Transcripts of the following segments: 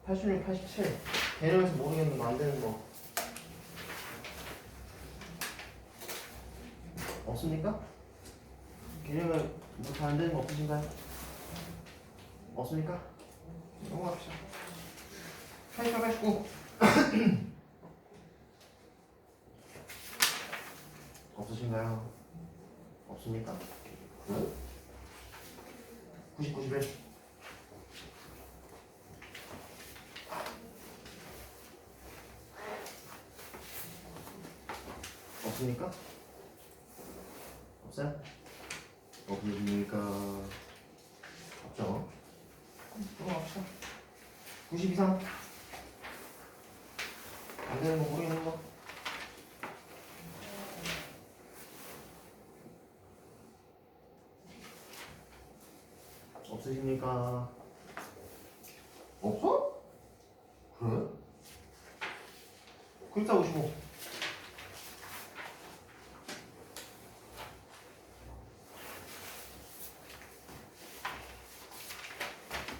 86, 87 개념에서 모르겠는 거 안 되는 거 없습니까? 개념에 뭐 다 안 되는 거 없으신가요? 없습니까? 넘어갑시다. 88, 89 없으신가요? 없습니까? 90, 91 없습니까? 없어요? 없으십니까? 없죠? 넘어갑시다. 90 이상 안 되는 거 모르겠는 거 없으십니까? 없어? 그래? 94, 55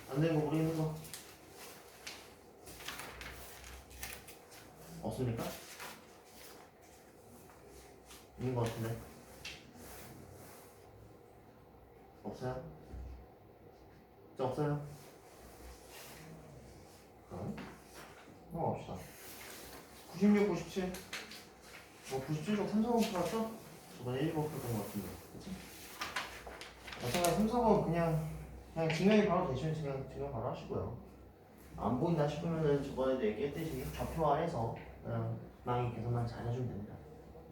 안 되는 거 모르겠는 거 없습니까? 있는 거 같은데 없어요? 진짜 없어요? 그럼 넘어갑시다. 96, 97 97쪽 3, 4번 풀었죠? 저번에 1, 2번 풀었던 거 같은데 그치? 마찬가지 3, 4번 그냥 증명이 바로 되시면 그냥 증명 바로 하시고요. 안 보인다 싶으면은 저번에도 얘기했듯이 좌표 아래서 그냥 망이 계산만 잘 해주면 됩니다.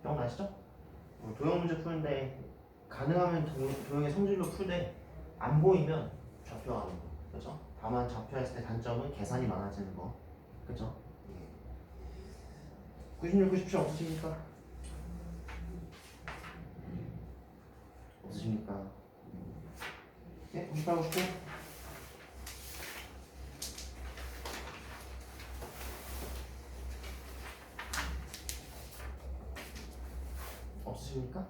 기억나시죠? 도형 문제 푸는데 가능하면 도형의 성질로 풀되 안 보이면 좌표하는 거, 그렇죠? 다만 좌표했을 때 단점은 계산이 많아지는 거, 그렇죠? 96, 97 없으십니까? 없으십니까? 네, 98, 99 없으십니까?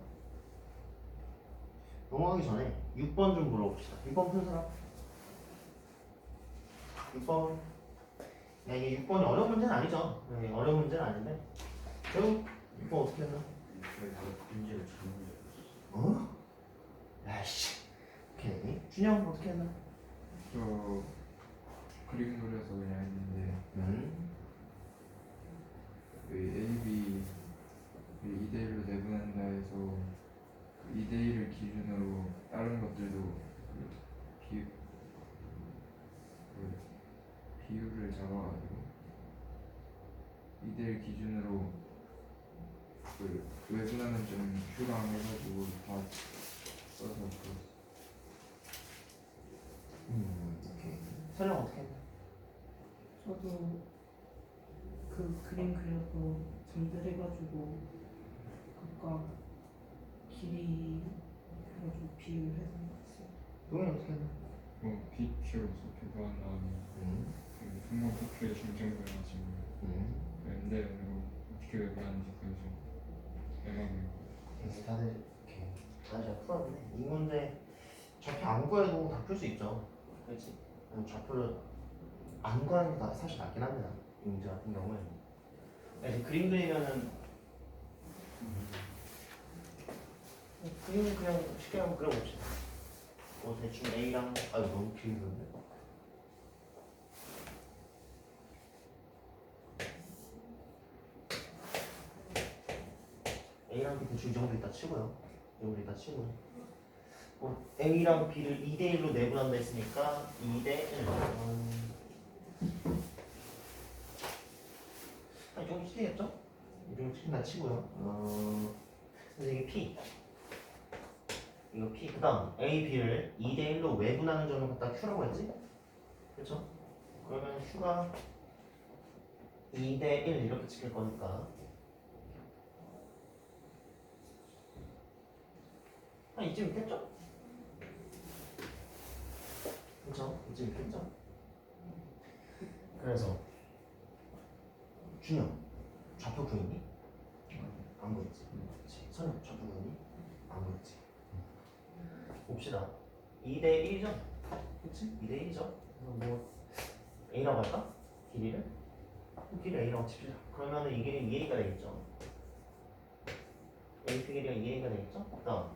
넘어가기 전에 6번 좀 물어봅시다. 6번 푼 사람? 6번. 야, 이게 6번이 어려운 문제는 아니죠. 네, 어려운 문제는 아닌데. 결국 6번 어떻게 했나? 문제를 잘못 어? 야이씨. 오케이. 준영 어떻게 했나? 저 그림 그려서 그냥 했는데 그 AB 2대1로 내분한다 해서 그 2대1을 기준으로 다른 것들도 그 비율을 잡아가지고 2대1 기준으로 그 외분하는 점 휴강해가지고 다 써서 그렸어. 오케이. 설명 어떻게 했나? 저도 그 그림 그려서 전달해가지고 각각 길이 그래가지고 비율해서 했어요. 동현이 어떻게 했나? 빛으로 좁혀서 한 다음에 그 성공 토크의 중점을 가지고 랜데로 어떻게 외부하는지 그래서 대박이고 다들 이렇게 다들 잘 풀었네. 이 문제 좌표 안 구해도 다 풀 수 있죠. 그렇지? 좌표를 안 구하는 게 사실 낫긴 합니다. 이 문제 같은 경우에는. 이제 그림 그리면은 그림 그냥 쉽게 한번 그려봅시다. 대충 A랑 아유 너무 길던데. A랑 B 대충 이 정도 있다 치고요. 이 정도 있다 치고. A랑 B를 2대1로 내분한다 했으니까 2대1 이 정도 치겠죠? 이 정도 치긴다 치고요. 그래서 이게 P 이거 P 그 다음 A, B를 2대1로 외분하는 점을 갖다 Q라고 했지? 그렇죠? 그러면 Q가 2대1 이렇게 찍힐 거니까 한 이쯤 있겠죠? 그렇죠? 이쯤 있겠죠? 그래서 준영 좌표 구했니? 안 구했지? 그렇지. 선영 좌표 구했니? 안 구했지? 봅시다. 2대1이죠? 그치? 2대1이죠? 그래서 뭐 A라고 할까? 길이를 길이 A라고 칩시다. 그러면은 이 길이 2A가 되겠죠. AP 길이가 2A가 되겠죠. 그다음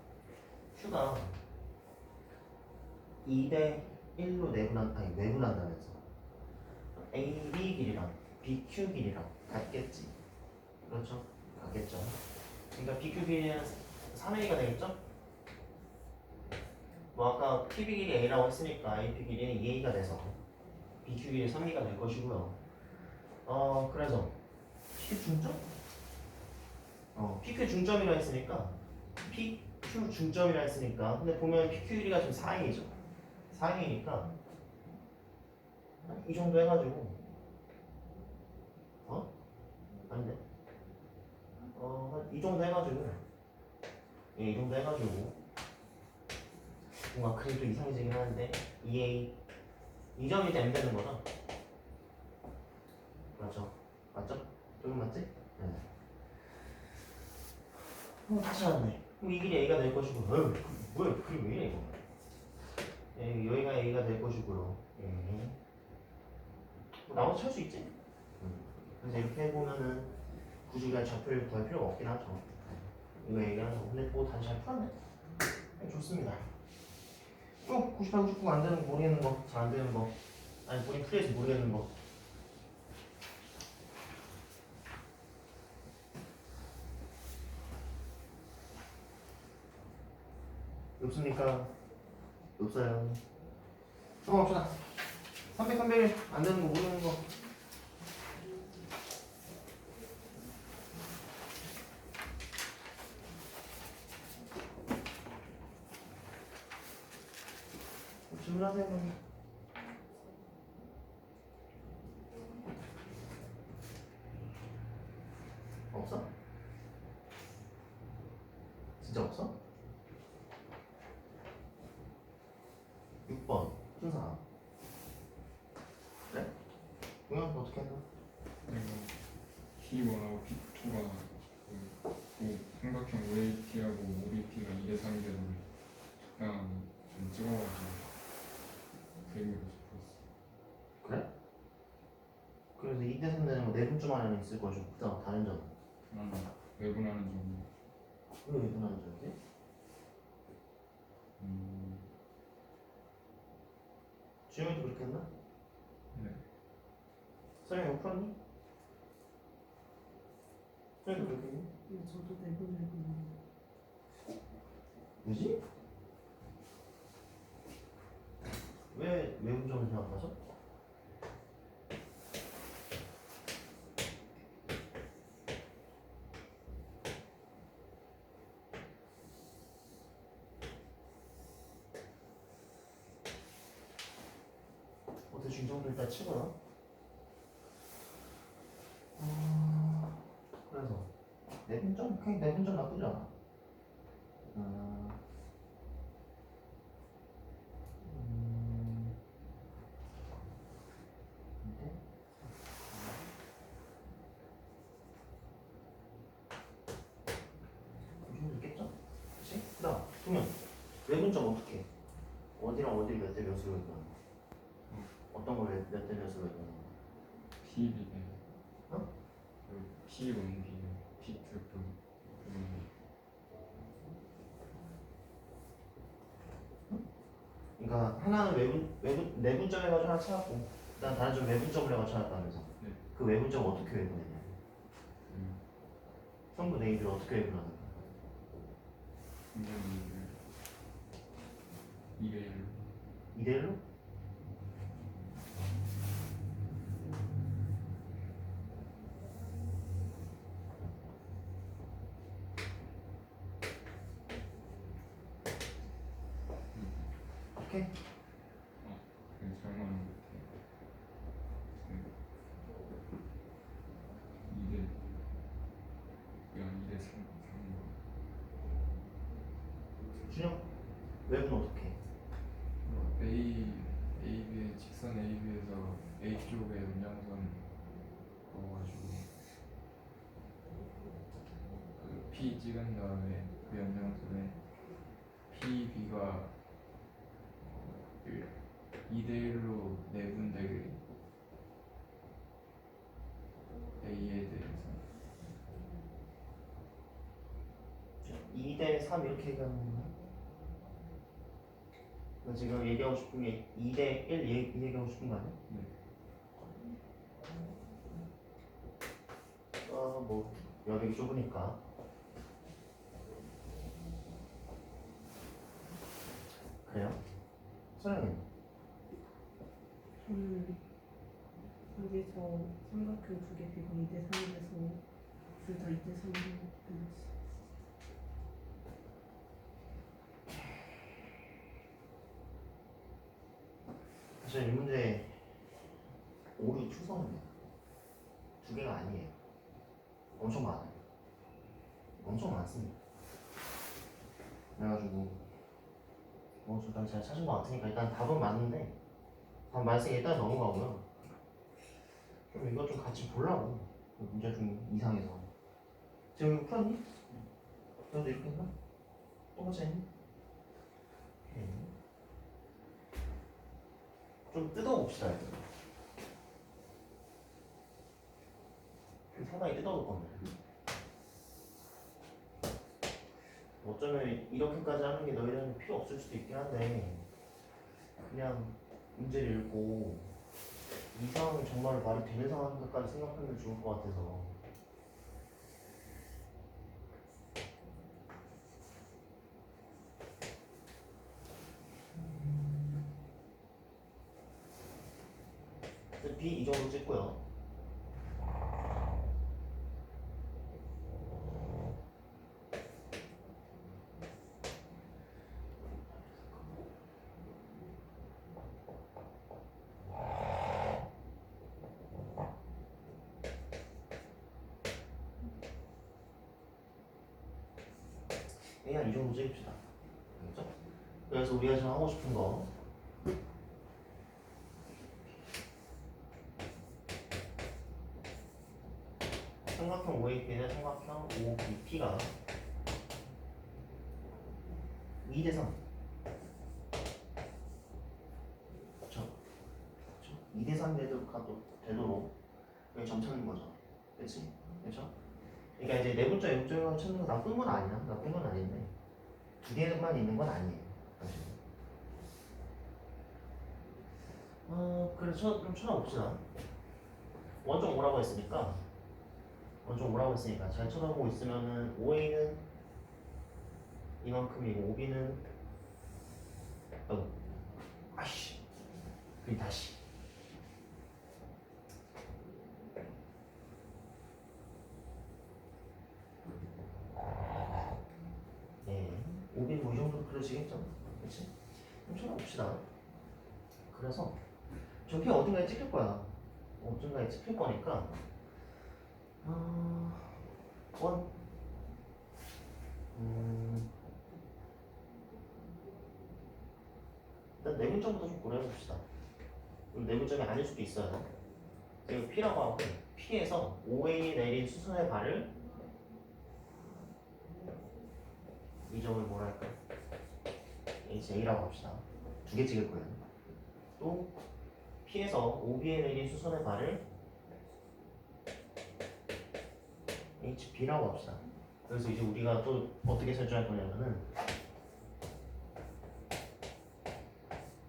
Q가 2대 1로 내분한다면서 AB 길이랑 BQ 길이랑 같겠지. 그렇죠? 같겠죠. 그러니까 BQ 길이는 3A가 되겠죠? 뭐 아까 PB 길이 A라고 했으니까 AP 길이는 2A가 돼서 BQ 길이 3A가 될 것이고요. 그래서 PQ 중점? PQ 중점이라 했으니까 PQ 중점이라 했으니까 근데 보면 PQ 길이가 지금 4A죠. 4A니까 이 정도 해가지고 아닌데 이 정도 해가지고 이 정도 해가지고 뭔가 그림도 이상해지긴 하는데 2A 이 점이 이제 M 되는 거죠? 맞죠? 맞죠? 조금 맞지? 네. 다시 왔네. 그럼 이 길이 A가 될 것이고 뭐야 그림 왜 이래 이거 여기가 A가 될 것이고요. 뭐 나머지 찾을 수 있지? 그래서 이렇게 해보면은 굳이 우리가 좌표를 구할 필요가 없긴 하죠. 이거 얘기하는 거. 근데 뭐 다시 잘 풀었네. 네, 좋습니다. 또 98, 99 안 되는 거 모르겠는 거, 잘 안 되는 거, 아니 본인 풀이해서 모르겠는 거. 없습니까? 없어요. 넘어갑시다. 300, 300 안 되는 거 모르는 거. 질문하세요. 그럼. 없어? 진짜 없어? 6번 순서. 그래? 동현 어떻게 했나? 내가 P1하고 P2가 그 삼각형 OAP하고 OBP가 2대 3이 되는 적당한 좀 찍어가지고 그림으로 풀었어. 그래? 그래서 2대 3 되는 거 내분점 안에는 있을 것이고 그다음 다른 점. 외분하는 점. 왜 내분하는 점이지? 주영이도 그렇게 했나? 네. 서영이 못 풀었니? 서영이도 그렇게 했니? 저도 내보내고 뭐지? 왜 외분점을 생각하죠? 대충 이 정도 일단 치고요. 그래서 내분점? 그냥 내분점 나쁘지 않아. 근데 이 정도 있겠죠? 그치? 그다음 그러면 외분점 어떻게 해? 어디랑 어디를 몇 대 몇으로 외분하는 거야? 어떤 걸 몇 대 몇으로 외분하는 거야? P1B네. 어? P1B는 P2 그러니까 하나는 내분점 해가지고 하나 찾았고 일단 다른 점 외분점을 해가지고 찾았다면서 네. 그 외분점 어떻게 외분했냐? 성분 A를 어떻게 외분하는 거야? 분명히 2대 1로 2대 1로? 오케이. 그게 잘못하는 것 같아요. 2대 그냥 2대 3 준영 외분 어떻게 해? AB의 직선 AB에서 A 쪽에 연장선 그어가지고 그 P 찍은 다음에 그 연장선에 PB가 2대 1로 내분되게 A에 대해서 2대 3 이렇게 얘기하는 건가? 너 지금 얘기하고 싶은 게 2대 1 얘기하고 싶은 거 아니야? 네. 뭐 여백이 좁으니까. 그래요? 소영이 저는 여기서 삼각형 두 개 비고 2대 3이라서 둘 다 2대 3으로 끝났어. 사실 이 문제 오류 추성입니다. 두 개가 아니에요. 엄청 많아요. 엄청 많습니다. 그래가지고 일단 잘 찾은 것 같으니까 일단 답은 맞는데 답 맞으니까 일단 넘어가고요. 좀 이거 좀 같이 보려고 문제 좀 이상해서 지금 이거 풀었니? 너도 이렇게 했나? 똑같이 했니? 좀 뜯어봅시다 일단. 상당히 뜯어볼 건데 어쩌면 이렇게까지 하는 게 너희들한테 필요 없을 수도 있긴 한데 그냥 문제를 읽고 이 상황이 정말 말이 되는 상황인가까지 생각하면 좋을 것 같아서 B 이 정도 찍고요. 그냥 이 정도 찍읍시다. 알겠죠? 그래서 우리가 지금 하고 싶은 거 삼각형 OAP는 삼각형 OBP가 2대 3 그쵸? 2대 3 되도록 여기 점 찾는 거죠. 그치? 그쵸? 그러니까 이제 내분점, 외분점을 찾는 거 나쁜 건 아니야. 나쁜 건 아닌데 두 개만 있는 건 아니에요. 사실. 그래서 좀 찾아봅시다. 원점 오라고 했으니까 원점 오라고 했으니까 잘 쳐다보고 있으면은 OA는 이만큼이고 OB는 아씨 그럼 다시 OB는 뭐 이 정도 그러시겠죠? 그치? 그럼 쳐다봅시다. 그래서 저 P 어딘가에 찍힐 거야. 어딘가에 찍힐 거니까 원 일단 내분점부터 좀 고려해봅시다. 내분점이 아닐 수도 있어요. 그리고 P라고 하고 P에서 OA 내린 수선의 발을 이 점을 뭐랄까 HA라고 합시다. 두 개 찍을 거예요. 또 P에서 OB에 내린 수선의 발을 HB라고 합시다. 그래서 이제 우리가 또 어떻게 설정할 거냐면은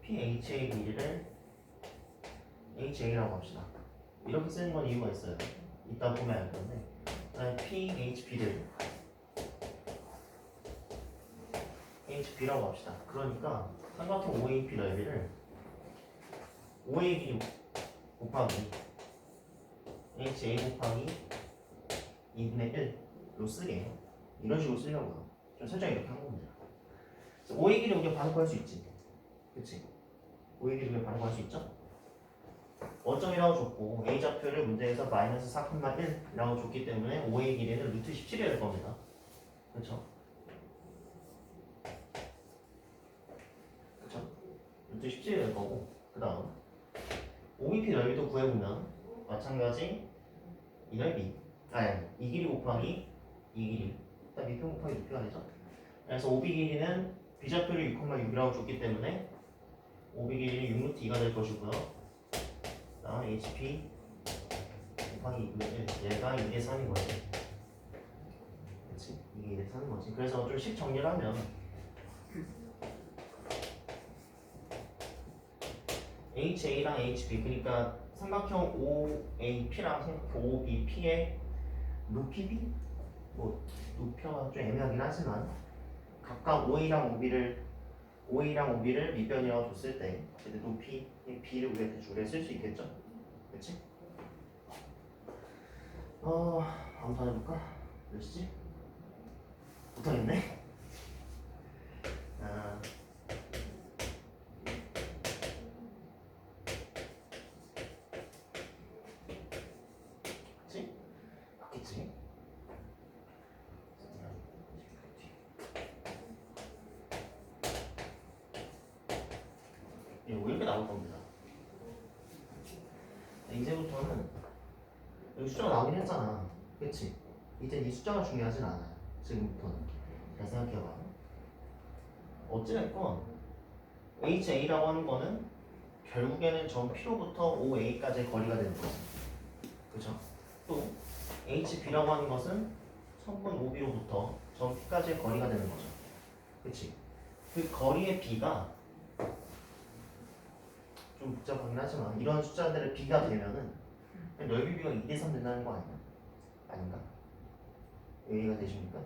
PHA 길이를 HA라고 합시다. 이렇게 쓰는 건 이유가 있어요. 이따 보면 알 건데 PHB를 HB라고 합시다. 그러니까 삼각형 OAP 넓이를 OA 길이 곱하기 HA 곱하기 2분의 1로 쓰게 이런 식으로 쓰려고요. 좀 설정 이렇게 한 겁니다. OA 길이 우리가 바로 구할 수 있지. 그치? OA 길이 우리가 바로 구할 수 있죠? 어점이라고 줬고 A 좌표를 문제에서 마이너스 4,1라고 줬기 때문에 OA 길이는 루트 17이 될 겁니다. 그렇죠? 그렇죠? 루트 17이 될 거고 그 다음 OBP 넓이도 구해보면 마찬가지 이 넓이 이 길이 곱하기 이 길이 일단 밑편 곱하기 높이가 되죠? 그래서 OB 길이는 B좌표를 6,6이라고 줬기 때문에 OB 길이는 6루트 2가 될 것이고요. 그다음 HP 곱하기 2분의 1 얘가 2대 3인 거지. 그치? 이게 2대 3인 거지. 그래서 좀 식 정리를 하면 HA랑 HB 그러니까 삼각형 OAP랑 삼각형 OBP의 높이 뭐 높이가 좀 애매하긴 하지만 각각 OA랑 OB를 밑변이라고 줬을 때 이제 높이 B를 우리가 대충 우리가 쓸 수 있겠죠? 그치? 한번 해볼까? 몇 시지? 붙어있네? 그치? 맞겠지? 예, 뭐 이렇게 나올 겁니다. 이제부터는 여기 숫자가 나오긴 했잖아. 그치? 이제 이 숫자가 중요하진 않아요. 지금부터는. 잘 생각해봐. 어찌됐건 HA라고 하는 거는 결국에는 점 P로부터 OA까지의 거리가 되는 거지. 그죠? 또 HB라고 하는 것은 선분 OB로부터 점 P까지의 거리가 되는 거죠. 그치? 그 거리의 B가 좀 복잡하긴 하지만 이런 숫자들의 B가 되면은 넓이 B가 2대3 된다는 거 아니야? 아닌가? 이해가 되십니까?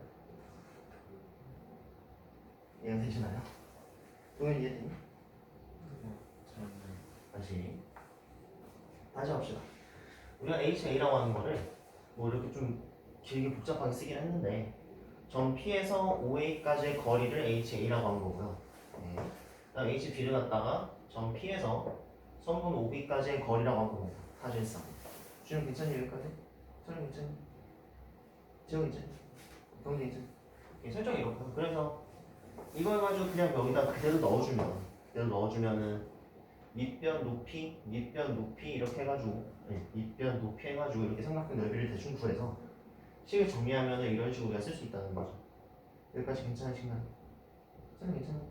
이해가 되시나요? 동현 이해되니? 다시 합시다. 우리가 HA라고 하는 거를 뭐 이렇게 좀 길게 복잡하게 쓰긴 했는데 점 P에서 OA까지의 거리를 HA라고 한 거고요. 네. 그다음 HB를 갖다가 점 P에서 선분 OB까지의 거리라고 한 겁니다. 사실상. 주영 괜찮니 여기까지? 설명 괜찮니? 지영 괜찮니? 경진 괜찮니? 예, 설정이 이렇고 그래서 이걸 가지고 그냥 여기다 그대로 넣어주면은 밑변 높이 이렇게 해가지고 밑변 높이 해가지고 이렇게 삼각형 넓이를 대충 구해서 식을 정리하면은 이런 식으로 우리가 쓸 수 있다는 거죠. 여기까지 괜찮으신가요? 선생님 괜찮아요?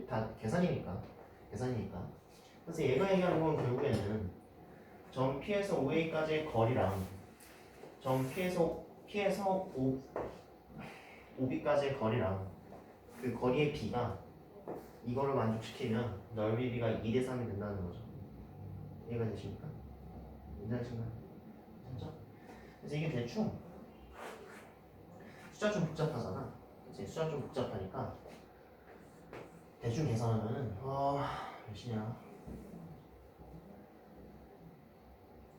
다 계산이니까. 그래서 얘가 얘기하는 건 결국에는 점 P에서 OA까지의 거리랑 점 P에서 OB까지의 거리랑 그 거리의 B가 이거를 만족시키면 넓이 B가 2대3이 된다는 거죠. 이해가 되십니까? 괜찮으신가요? 괜찮죠? 그래서 이게 대충 숫자 좀 복잡하잖아. 그치? 숫자 좀 복잡하니까 대충 계산하면은 몇이냐?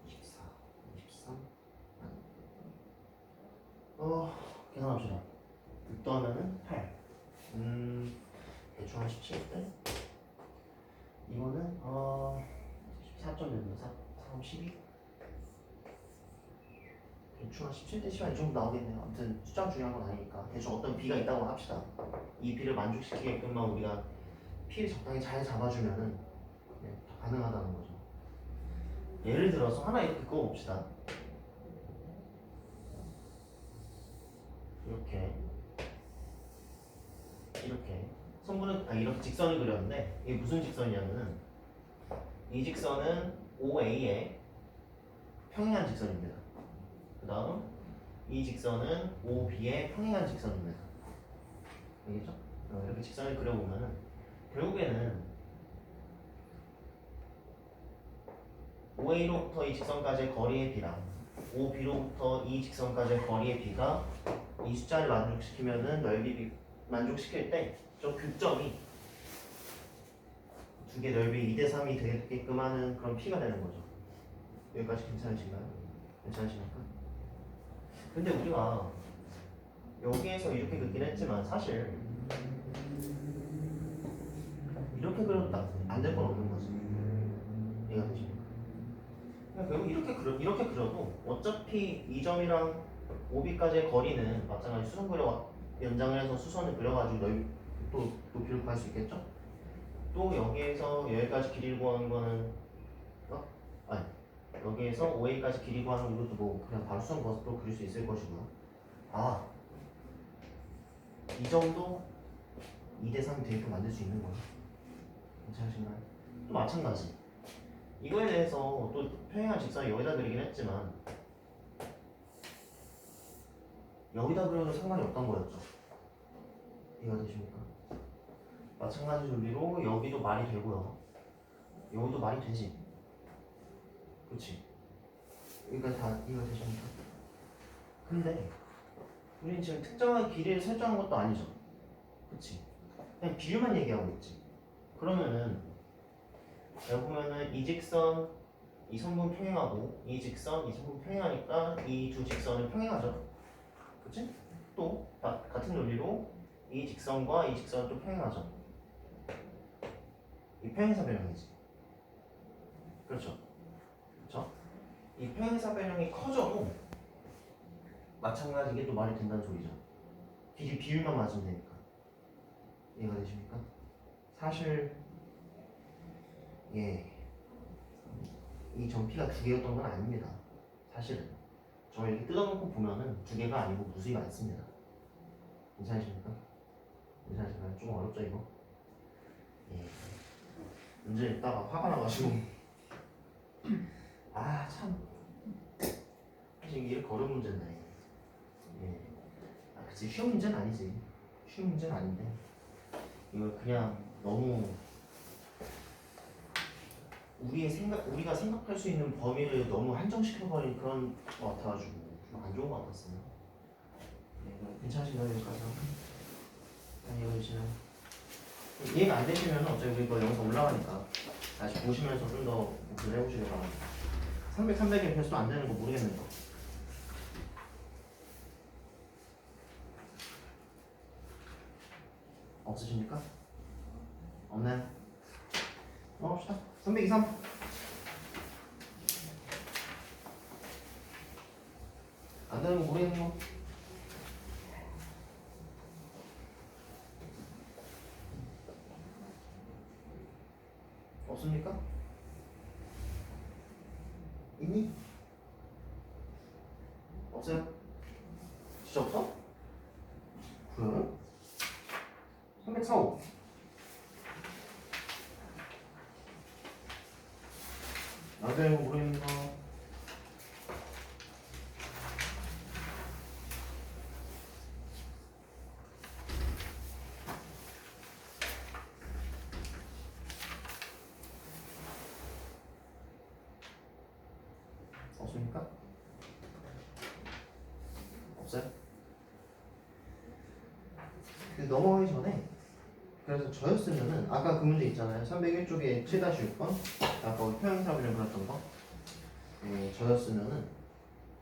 24, 23 계산합시다. 6 더하면은 8 대충 한 17대 이거는 4점 몇이야? 4, 12 대충 한 17대 시간이 좀 나오겠네요. 아무튼 숫자가 중요한 건 아니니까 대충 어떤 B가 있다고 합시다. 이 B를 만족시키게끔만 우리가 P를 적당히 잘 잡아주면은 다 가능하다는 거죠. 예를 들어서 하나 이렇게 그어봅시다. 이렇게 선분은 이렇게 직선을 그렸는데 이게 무슨 직선이냐면은 이 직선은 OA의 평행한 직선입니다. 그 다음 이 직선은 OB의 평행한 직선입니다. 알겠죠? 이렇게 직선을 그려보면은 결국에는 OA로부터 이 직선까지의 거리의 B랑 OB로부터 이 직선까지의 거리의 B가 이 숫자를 만족시키면은 넓이 B 만족시킬 때 저 교점이 두 개 넓이 2대3이 되게끔 하는 그런 P가 되는 거죠. 여기까지 괜찮으신가요? 괜찮으십니까? 근데 우리가 여기에서 이렇게 긋긴 했지만 사실 이렇게 그려도 안 될 건 없는 거지. 이해가 되십니까? 그냥 결국 이렇게 그려도 어차피 이 점이랑 OB까지의 거리는 마찬가지 수선 연장을 해서 수선을 그려가지고 또 높이를 구할 수 있겠죠? 또 여기에서 여기까지 길이를 구하는 거는 여기에서 OA까지 길이 구하는 것도 뭐 그냥 바로 수선 것으로 그릴 수 있을 것이고요. 이 정도 2대3 되게끔 만들 수 있는 거죠. 괜찮으신가요? 또 마찬가지 이거에 대해서 또 평행한 직선을 여기다 그리긴 했지만 여기다 그려도 상관이 없던 거였죠. 이해가 되십니까? 마찬가지 논리로 여기도 말이 되고요. 여기도 말이 되지. 그치? 여기까지 다 이해가 되십니까? 근데 우리는 지금 특정한 길이를 설정한 것도 아니죠. 그치? 그냥 비율만 얘기하고 있지. 그러면은 여기 보면은 이 직선, 이 선분 평행하고 이 직선, 이 선분 평행하니까 이 두 직선은 평행하죠. 그치? 또 같은 논리로 이 직선과 이 직선은 또 평행하죠. 이 평행사변형이지. 그렇죠? 그렇죠? 이 평행사변형이 커져도 마찬가지 이게 또 말이 된다는 소리죠. 길이 비율만 맞으면 되니까. 이해가 되십니까? 사실 예, 이 점피가 두 개였던 건 아닙니다. 사실은 저 이렇게 뜯어놓고 보면은 두 개가 아니고 무수히 많습니다. 괜찮으십니까? 괜찮으신가요? 좀 어렵죠 이거? 예. 문제 읽다가 화가 나가지고 아 참 사실 이게 이렇게 어려운 문제인데 예. 아 그치 쉬운 문제는 아니지. 쉬운 문제는 아닌데 이거 그냥 너무 우리가 생각할 수 있는 범위를 너무 한정시켜버린 그런 것 같아가지고 좀 안 좋은 것 같았어요. 네, 괜찮으신가요 여기까지? 아니 이해되시나요? 이해가 안 되시면 어차피 우리 이거 영상 올라가니까 다시 보시면서 좀 더 공부를 해보시길 바랍니다. 300, 300에 별수 안 되는 거 모르겠는 거. 없으십니까? 없나요? 넘어갑시다. 300 이상. 안 되는 거 모르겠는 거. 없습니까? 있니? 없어요? 진짜 없어? 그래? 345. 안 되는 거 모르겠는 거. 없습니까? 없어요? 넘어가기 전에 그래서 저였으면은 아까 그 문제 있잖아요. 301쪽에 7-6번 아까 우리 평행사변형 그렸던 거 저였으면은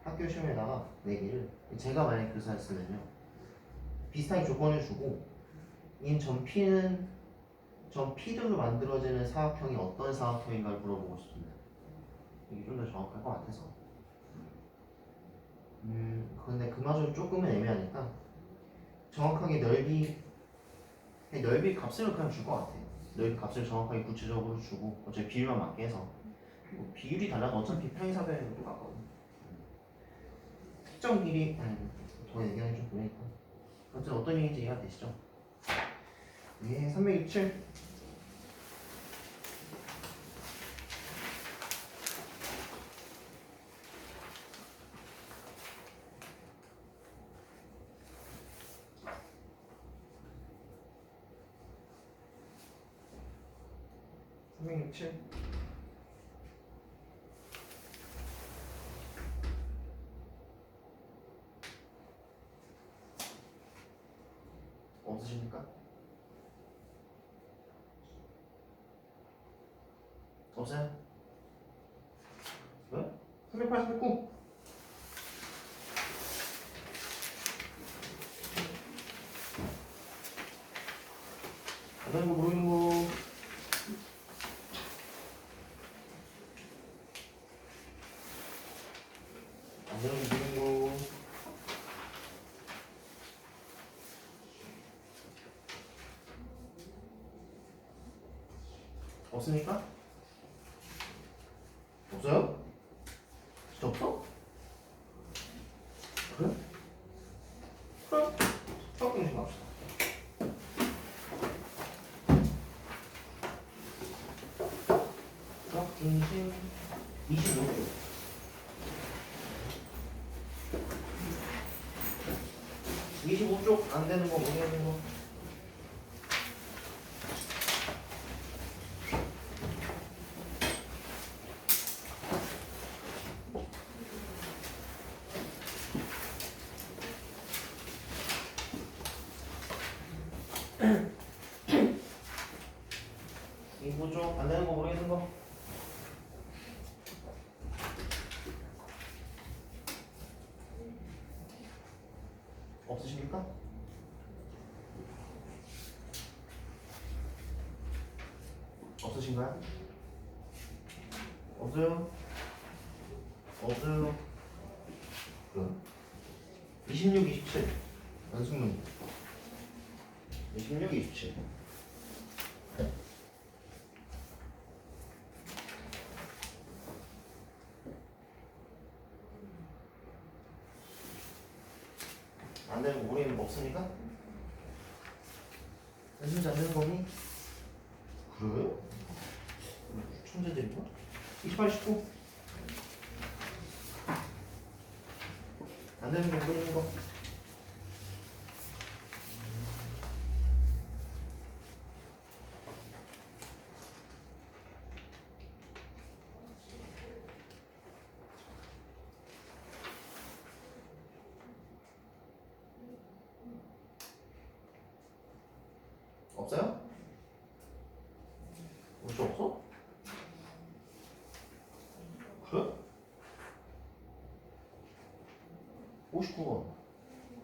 학교 시험에다가 내기를 제가 만약에 교사였으면요 비슷하게 조건을 주고 점 P는 점 P들로 만들어지는 사각형이 어떤 사각형인가를 물어보고 싶습니다. 이게 좀 더 정확할 것 같아서 근데 그마저 조금은 애매하니까 정확하게 넓이 값을 그냥 줄 것 같아요. 넓이 값을 정확하게 구체적으로 주고 어차피 비율만 맞게 해서 뭐 비율이 달라도 어차피 평행사변형이 똑같거든요. 특정 길이 더 얘기하기 좀 그러니까 어쨌든 어떤 얘기인지 이해가 되시죠? 예, 367 367 없으십니까? 없어요? 왜? 308, 309 안 되는 거 모르는 거 안 되는 거 모르는 거 없습니까? 없어요? 진짜 없어? 그래? 그럼 조금씩 합시다. 자, 중심 25쪽. (25쪽) 안 되는 거 모르겠는 거. (25쪽) 안 되는 거 모르겠는 거. 없으십니까? 없으신가요? 없어요? 없어요? 그럼 26, 27 연습문 26, 27 안 되는 거 우리는 없으니까? 연습이 안 되는 거니? 그래? 천재들인가? 28, 19 안 되는 거 모르는 거. 없어요? 혹시 없어? 그래? 59번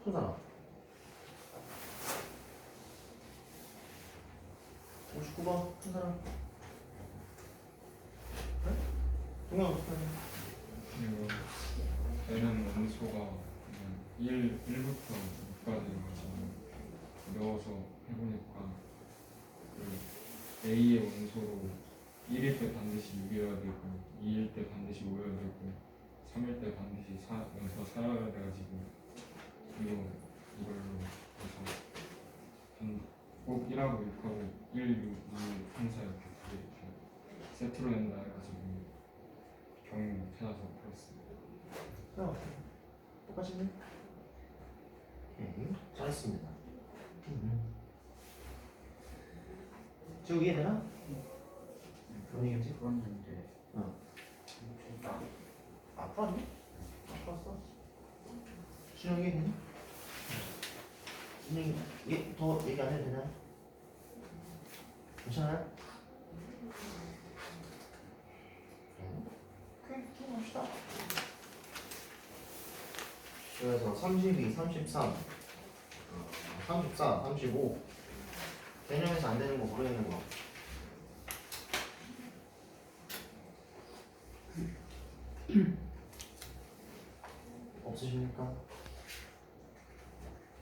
손사람 59번 손사람 그래? 동영 어떻게 하냐? 그리고 N은 원소가 그냥 1부터 6까지 가지고 넣어서 해보니까 그 A의 원소로 1일 때 반드시 6이어야 되고 2일 때 반드시 5여야 되고 3일 때 반드시 원소가 4여야 돼가지고 이걸로 해서 꼭 1하고 6하고 1, 6, 2, 3, 4 이렇게 두 개 이렇게 세트로 낸다 해가지고 경우 찾아서 풀었어요. 똑같이네? 잘했습니다. 지금 이해되나? 분위기지? 풀었는데 풀었니? 풀었어? 준영이 이해되니? 준영이 더 얘기 안 해도 되나요? 괜찮아요? 오케이, 합시다. 그래서 32, 33, 34, 35 개념에서 안 되는 거 모르겠는 거. 없으십니까?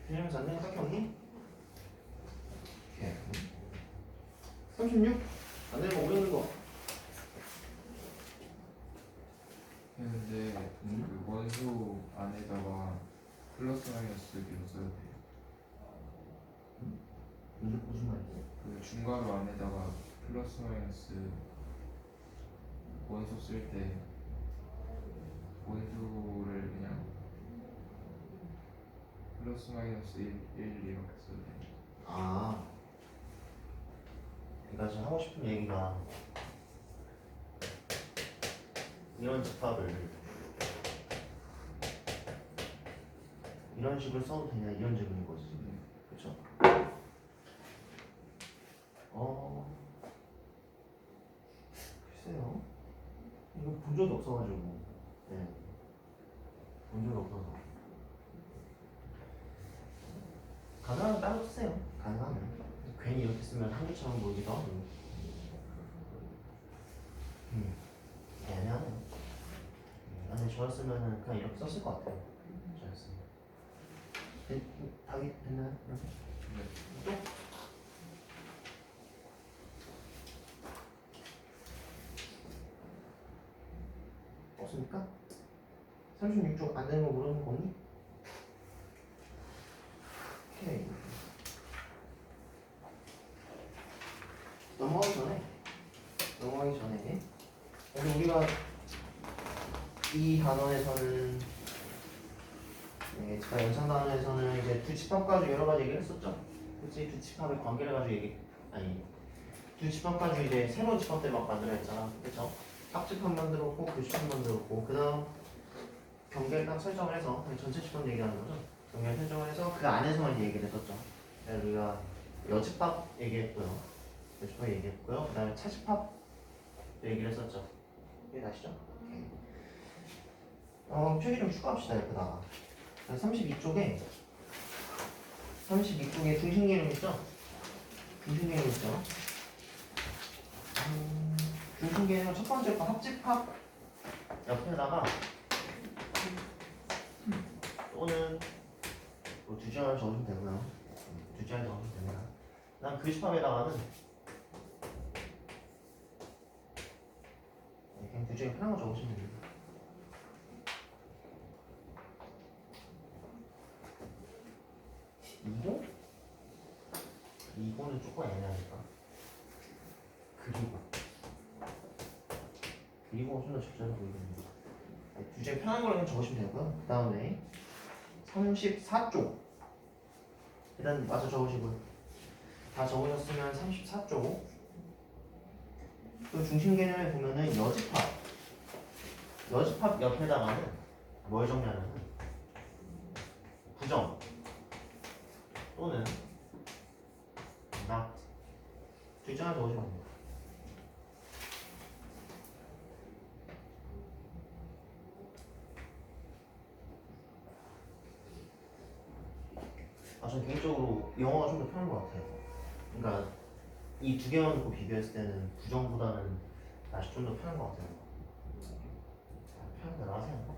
개념에서 안 되는 거 딱히 없니? 오케이. 36? 안 되는 거 모르겠는 거. 근데 그 원소 안에다가 플러스 마이너스 비로 써야 돼요. 무슨 말이지? 그 중괄호 안에다가 플러스 마이너스 원소 쓸 때 원소를 그냥 플러스 마이너스 1 이렇게 써야 돼요. 아, 그러니까 지금 하고 싶은 얘기가 이런 집합을 이런 식으로 써도 되냐 이런 질문인 거지. 그렇죠? 글쎄요. 이거 본 적이 없어가지고. 네. 본 적이 없어서. 가능하면 따로 쓰세요. 가능하면. 괜히 이렇게 쓰면 한국처럼 보이기도 하고. 애매하네요. 만약에 저였으면 그냥 이렇게 썼을 것 같아요. 저였으면. 답이 됐나요? 이렇게? 또? 없습니까? 36쪽 안 되는 거 모르는 거 없니? 오케이. 넘어가기 전에 근데 우리가 이 단원에서는 제가 연산 단원에서는 이제 두 집합 가지고 여러 가지 얘기를 했었죠. 그치? 두 집합의 관계를 가지고 두 집합 가지고 이제 새로운 집합들 막 만들어 했잖아. 그쵸? 합집합 만들었고 교집합 만들었고 그 다음 경계를 딱 설정을 해서 전체 집합 얘기하는 거죠. 경계를 설정을 해서 그 안에서만 얘기를 했었죠. 그래서 우리가 여집합 얘기했고요. 여집합 얘기했고요. 그 다음에 차집합 얘기를 했었죠. 이해가시죠? 표기 좀 추가합시다. 옆에다가 32쪽에 중심 개념 있죠? 중심 개념 있죠? 중심 개념 첫 번째 거 합집합 옆에다가 또는 뭐 두 줄만 적으시면 되고요. 두 줄만 적으시면 됩니다. 그다음 교집합에다가는 그냥 두 줄에 편한 거 적으시면 됩니다. 이거는 조금 애매하니까. 그리고 좀 더 적절해 보이겠네요. 두 줄에 편한 걸로 그냥 적으시면 되고요. 그 다음에 34쪽 일단 마저 적으시고요. 다 적으셨으면 34쪽 또 중심 개념에 보면은 여집합 옆에다가는 뭘 정리하냐면 부정 또는 not 둘 중 하나 적으시면 됩니다. 저는 개인적으로 영어가 좀 더 편한 것 같아요. 그러니까 이 두 개만 놓고 비교했을 때는 부정보다는 날씨 좀 더 편한 것 같아요. 편한 대로 하세요.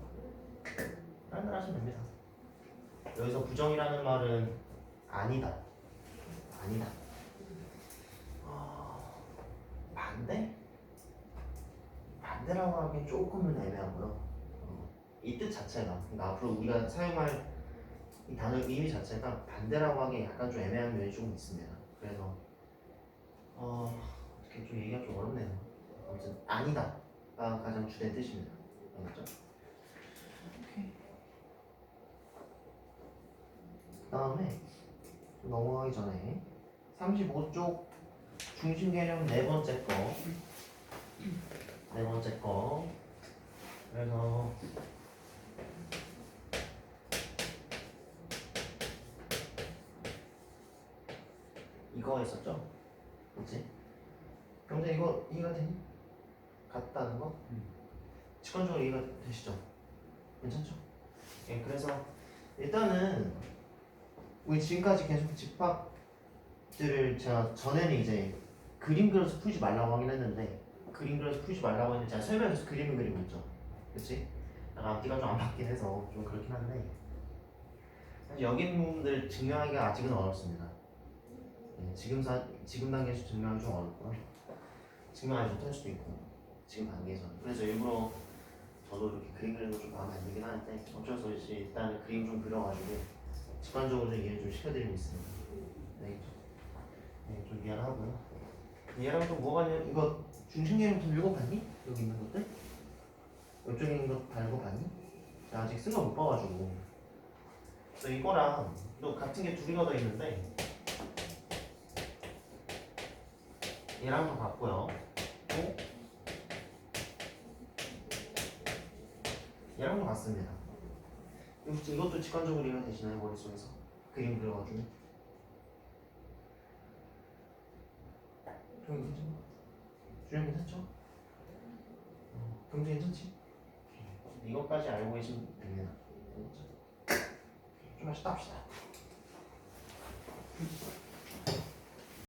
편한 대로 하시면 됩니다. 여기서 부정이라는 말은 아니다. 반대라고 하기엔 조금은 애매하고요. 이 뜻 자체가 그러니까 앞으로 우리가 사용할 이 단어 의미 자체가 반대라고 하기엔 약간 좀 애매한 면이 조금 있습니다. 그래서 어떻게 좀 얘기가 좀 어렵네요. 아무튼 아니다가 가장 주된 뜻입니다. 알겠죠? 그 다음에 넘어가기 전에 35쪽 중심 개념 네 번째 거 그래서 이거 했었죠? 그치? 근데 이거 이해가 되니? 같다는 거? 직관적으로 이해가 되시죠? 괜찮죠? 예, 그래서 일단은 우리 지금까지 계속 집합들을 제가 전에는 이제 그림 그려서 풀지 말라고 하긴 했는데 그림 그려서 풀지 말라고 했는데 제가 설명해서 그림을 그리고 있죠. 그치? 약간 앞뒤가 좀 안 맞긴 해서 좀 그렇긴 한데 사실 여기 있는 부분들 증명하기가 아직은 어렵습니다. 예, 지금 단계에서 증명하기 좀 어렵고요. 증명하지 못할 수도 있고 지금 단계에서는 그래서 일부러 저도 이렇게 그림 그리는 거 좀 마음에 안 들긴 하는데 어쩔 수 없이 일단 그림 좀 그려가지고 직관적으로 좀 이해를 좀 시켜드리고 있습니다. 네, 좀 미안하고요. 얘랑 또 뭐가 있냐 이거 중심 개념 좀 읽어봤니? 여기 있는 것들? 이쪽에 있는 거 다 읽어봤니? 제가 아직 쓴 거 못 봐가지고 또 이거랑 또 같은 게 두 개가 더 있는데 얘랑도 같고요. 또 얘랑도 같습니다. 이것도 직관적으로 이해가 되시나요? 머릿속에서 그림 그려가지고 주영 괜찮죠? 경주 괜찮지? 이것까지 알고 계시면 됩니다. 좀 하시다 합시다.